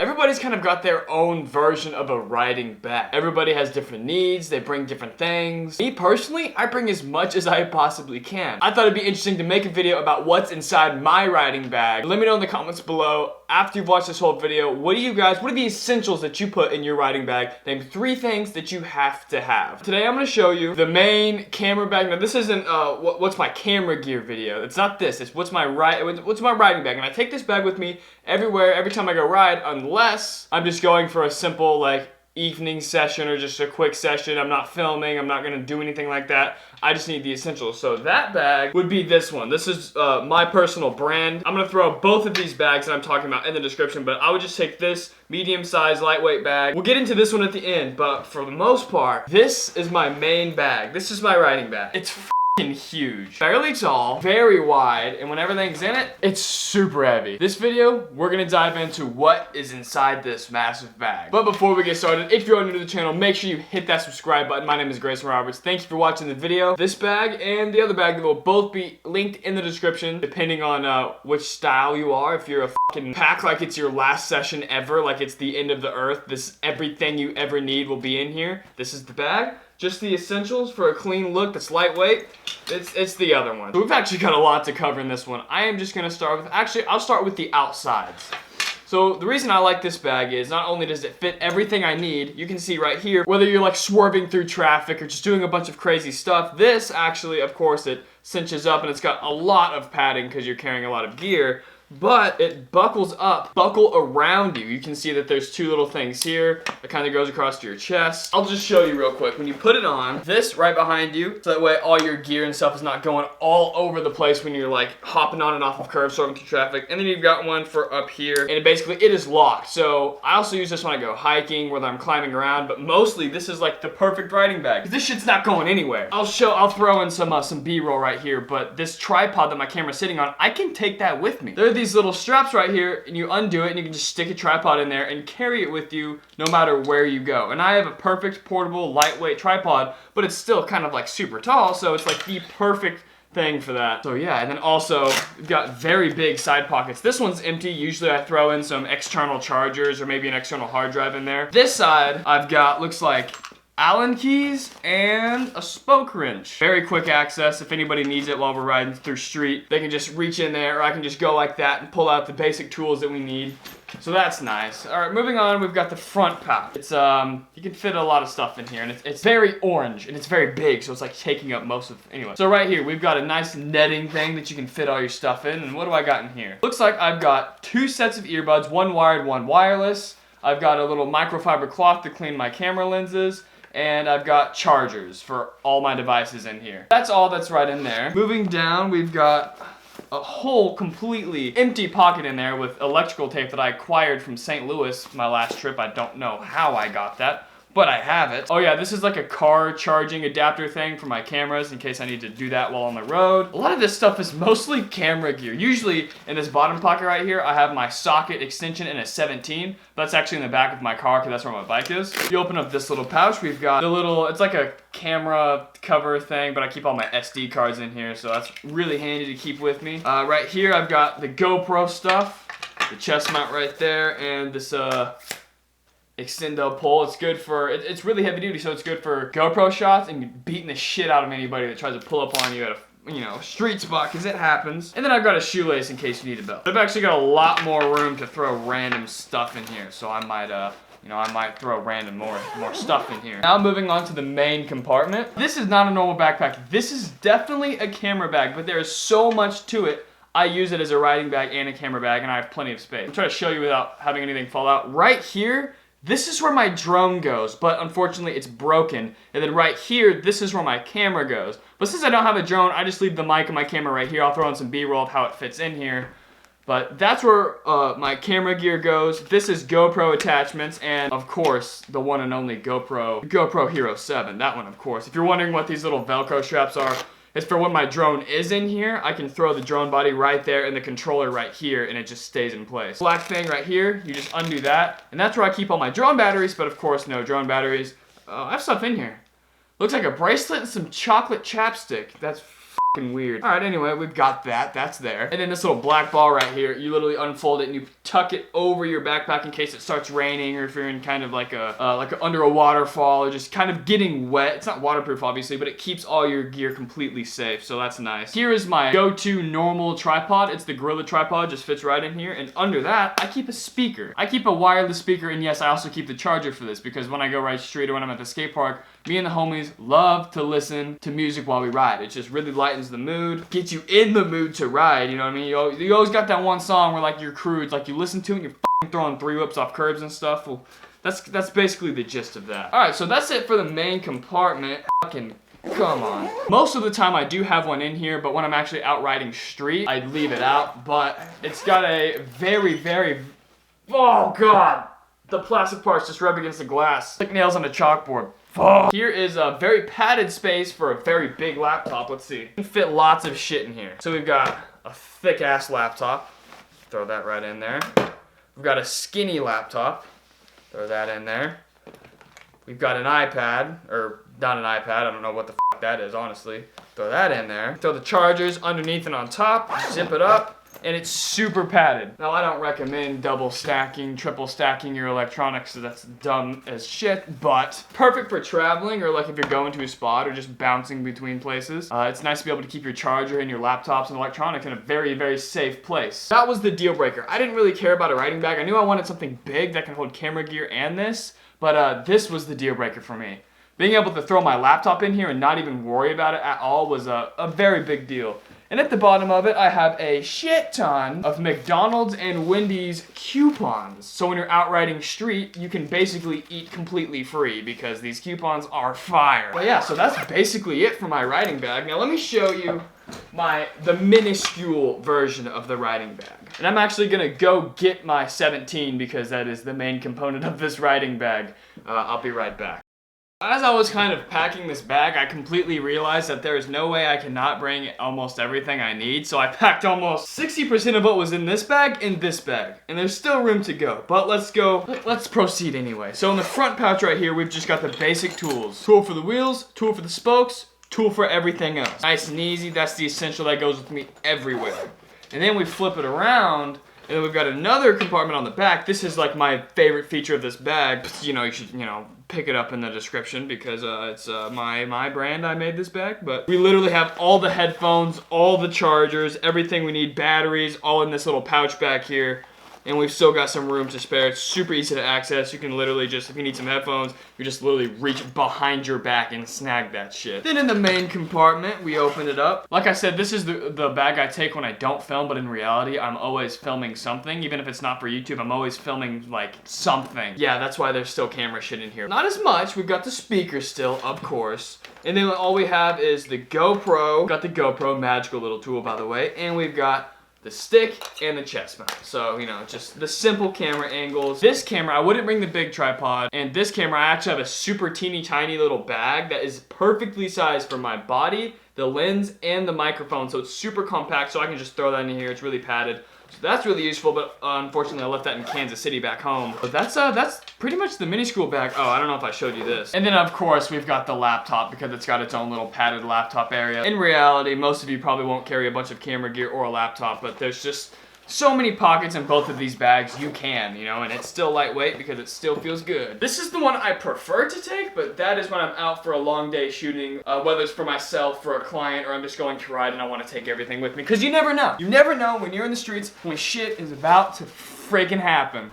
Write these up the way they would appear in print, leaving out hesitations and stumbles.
Everybody's kind of got their own version of a riding bag. Everybody has different needs, they bring different things. Me personally, I bring as much as I possibly can. I thought it'd be interesting to make a video about what's inside my riding bag. Let me know in the comments below, after you've watched this whole video, what are the essentials that you put in your riding bag? Name 3 things that you have to have. Today I'm gonna show you the main camera bag. Now this isn't what's my camera gear video. It's not this, it's what's my riding bag. And I take this bag with me everywhere, every time I go ride, unless I'm just going for a simple like evening session or just a quick session. I'm not filming, I'm not gonna do anything like that. I just need the essentials. So that bag would be this one. This is my personal brand. I'm gonna throw both of these bags that I'm talking about in the description, but I would just take this medium-sized, lightweight bag. We'll get into this one at the end, but for the most part, this is my main bag. This is my riding bag. It's huge, fairly tall, very wide, and when everything's in it, it's super heavy. This video, we're gonna dive into what is inside this massive bag. But before we get started, if you're new to the channel, make sure you hit that subscribe button. My name is Greyson Roberts. Thank you for watching the video. This bag and the other bag will both be linked in the description, depending on which style you are. If you're a fucking pack like it's your last session ever, like it's the end of the earth, everything you ever need will be in here. This is the bag. Just the essentials for a clean look that's lightweight. It's the other one. So we've actually got a lot to cover in this one. I am just gonna start with, I'll start with the outsides. So the reason I like this bag is not only does it fit everything I need, you can see right here, whether you're like swerving through traffic or just doing a bunch of crazy stuff, this actually, of course, it cinches up and it's got a lot of padding because you're carrying a lot of gear. But it buckle around you. You can see that there's 2 little things here that kind of goes across to your chest. I'll just show you real quick. When you put it on, this right behind you, so that way all your gear and stuff is not going all over the place when you're like hopping on and off of curves, swerving through traffic. And then you've got one for up here, and it is locked. So I also use this when I go hiking, whether I'm climbing around, but mostly this is like the perfect riding bag. This shit's not going anywhere. I'll throw in some B-roll right here, but this tripod that my camera's sitting on, I can take that with me. There are these little straps right here, and you undo it and you can just stick a tripod in there and carry it with you no matter where you go. And I have a perfect portable lightweight tripod, but it's still kind of like super tall, so it's like the perfect thing for that. So yeah, and then also we've got very big side pockets. This one's empty. Usually I throw in some external chargers or maybe an external hard drive in there. This side I've got, looks like Allen keys and a spoke wrench. Very quick access. If anybody needs it while we're riding through street, they can just reach in there, or I can just go like that and pull out the basic tools that we need. So that's nice. All right, moving on, we've got the front pouch. It's you can fit a lot of stuff in here, and it's very orange and it's very big, so it's like taking up most of. Anyway, so right here we've got a nice netting thing that you can fit all your stuff in. And what do I got in here? Looks like I've got 2 sets of earbuds, one wired, one wireless. I've got a little microfiber cloth to clean my camera lenses. And I've got chargers for all my devices in here. That's all that's right in there. Moving down, we've got a whole completely empty pocket in there with electrical tape that I acquired from St. Louis my last trip. I don't know how I got that, but I have it. Oh yeah, this is like a car charging adapter thing for my cameras in case I need to do that while on the road. A lot of this stuff is mostly camera gear. Usually in this bottom pocket right here, I have my socket extension in a 17. That's actually in the back of my car because that's where my bike is. If you open up this little pouch, we've got the little, it's like a camera cover thing, but I keep all my SD cards in here, so that's really handy to keep with me. Right here, I've got the GoPro stuff, the chest mount right there, and this extendo pole. It's good for, it's really heavy duty, so it's good for GoPro shots and beating the shit out of anybody that tries to pull up on you at a street spot, because it happens. And then I've got a shoelace in case you need a belt. I've actually got a lot more room to throw random stuff in here, so I might throw random more stuff in here. Now moving on to the main compartment. This is not a normal backpack. This is definitely a camera bag, but there is so much to it. I use it as a riding bag and a camera bag, and I have plenty of space. I'm trying to show you without having anything fall out. Right here, this is where my drone goes, but unfortunately it's broken. And then right here, this is where my camera goes. But since I don't have a drone, I just leave the mic and my camera right here. I'll throw in some B-roll of how it fits in here. But that's where my camera gear goes. This is GoPro attachments, and of course, the one and only GoPro Hero 7. That one, of course. If you're wondering what these little Velcro straps are, it's for when my drone is in here. I can throw the drone body right there and the controller right here, and it just stays in place. Black thing right here, you just undo that, and that's where I keep all my drone batteries, but of course, no drone batteries. I have stuff in here. Looks like a bracelet and some chocolate chapstick. That's fucking weird. All right, anyway, we've got that. That's there. And then this little black ball right here, you literally unfold it and you tuck it over your backpack in case it starts raining or if you're in kind of like under a waterfall or just kind of getting wet. It's not waterproof, obviously, but it keeps all your gear completely safe, so that's nice. Here is my go-to normal tripod. It's the Gorilla tripod, just fits right in here. And under that, I keep a speaker. I keep a wireless speaker, and yes, I also keep the charger for this because when I go ride street or when I'm at the skate park, me and the homies love to listen to music while we ride. It just really lightens the mood, gets you in the mood to ride, you know what I mean? You always got that one song where like your crew, it's like you listen to it and you're throwing 3-whips off curbs and stuff. Well, that's basically the gist of that. Alright, so that's it for the main compartment. Fucking come on. Most of the time I do have one in here, but when I'm actually out riding street, I leave it out. But it's got a very, oh god! The plastic parts just rub against the glass. Like nails on a chalkboard. Here is a very padded space for a very big laptop. Let's see. You can fit lots of shit in here. So we've got a thick ass laptop. Throw that right in there. We've got a skinny laptop. Throw that in there. We've got an iPad, or not an iPad, I don't know what the f that is, honestly. Throw that in there. Throw the chargers underneath and on top. Zip it up. And it's super padded. Now, I don't recommend double stacking, triple stacking your electronics, so that's dumb as shit, but perfect for traveling or like if you're going to a spot or just bouncing between places. It's nice to be able to keep your charger and your laptops and electronics in a very, very safe place. That was the deal breaker. I didn't really care about a riding bag. I knew I wanted something big that can hold camera gear and this, but this was the deal breaker for me. Being able to throw my laptop in here and not even worry about it at all was a very big deal. And at the bottom of it, I have a shit ton of McDonald's and Wendy's coupons. So when you're out riding street, you can basically eat completely free because these coupons are fire. But yeah, so that's basically it for my riding bag. Now let me show you the minuscule version of the riding bag. And I'm actually gonna go get my 17 because that is the main component of this riding bag. I'll be right back. As I was kind of packing this bag, I completely realized that there is no way I cannot bring almost everything I need. So I packed almost 60% of what was in this bag in this bag. And there's still room to go, but let's proceed anyway. So in the front pouch right here, we've just got the basic tools. Tool for the wheels, tool for the spokes, tool for everything else. Nice and easy, that's the essential that goes with me everywhere. And then we flip it around, and then we've got another compartment on the back. This is like my favorite feature of this bag. You know, you should, pick it up in the description because it's my brand. I made this bag, but we literally have all the headphones, all the chargers, everything we need, batteries, all in this little pouch back here. And we've still got some room to spare. It's super easy to access. You can literally just, if you need some headphones, you just literally reach behind your back and snag that shit. Then in the main compartment, we open it up. Like I said, this is the bag I take when I don't film, but in reality, I'm always filming something. Even if it's not for YouTube, I'm always filming like something. Yeah, that's why there's still camera shit in here. Not as much. We've got the speaker still, of course. And then all we have is the GoPro. We've got the GoPro, magical little tool, by the way. And we've got the stick and the chest mount. So, just the simple camera angles. This camera, I wouldn't bring the big tripod. And this camera, I actually have a super teeny tiny little bag that is perfectly sized for my body, the lens, and the microphone. So it's super compact, so I can just throw that in here. It's really padded. So that's really useful, but unfortunately I left that in Kansas City back home. But that's pretty much the minuscule bag. Oh, I don't know if I showed you this. And then of course we've got the laptop because it's got its own little padded laptop area. In reality, most of you probably won't carry a bunch of camera gear or a laptop, but there's just so many pockets in both of these bags you can, and it's still lightweight because it still feels good. This is the one I prefer to take, but that is when I'm out for a long day shooting, whether it's for myself, for a client, or I'm just going to ride and I want to take everything with me. Because you never know. You never know when you're in the streets when shit is about to freaking happen.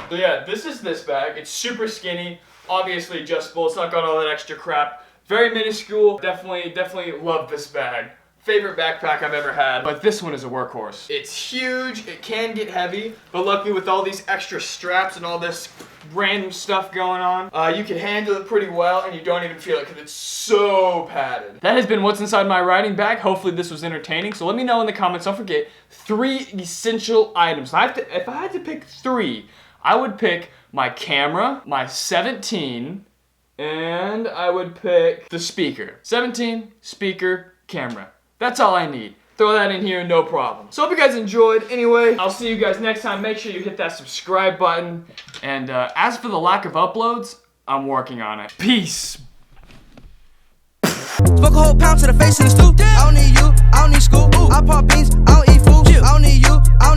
So yeah, this is this bag. It's super skinny, obviously adjustable. It's not got all that extra crap. Very minuscule. Definitely love this bag. Favorite backpack I've ever had, but this one is a workhorse. It's huge, it can get heavy, but luckily with all these extra straps and all this random stuff going on, you can handle it pretty well and you don't even feel it because it's so padded. That has been what's inside my riding bag. Hopefully this was entertaining, so let me know in the comments. Don't forget, 3 essential items. If I had to pick 3, I would pick my camera, my 17, and I would pick the speaker. 17, speaker, camera. That's all I need. Throw that in here, no problem. So hope you guys enjoyed. Anyway, I'll see you guys next time. Make sure you hit that subscribe button. And as for the lack of uploads, I'm working on it. Peace. Spoke a whole pound to the face in the stoop. I don't need you, I don't need school. I pop beans, I don't eat food. I don't need you, I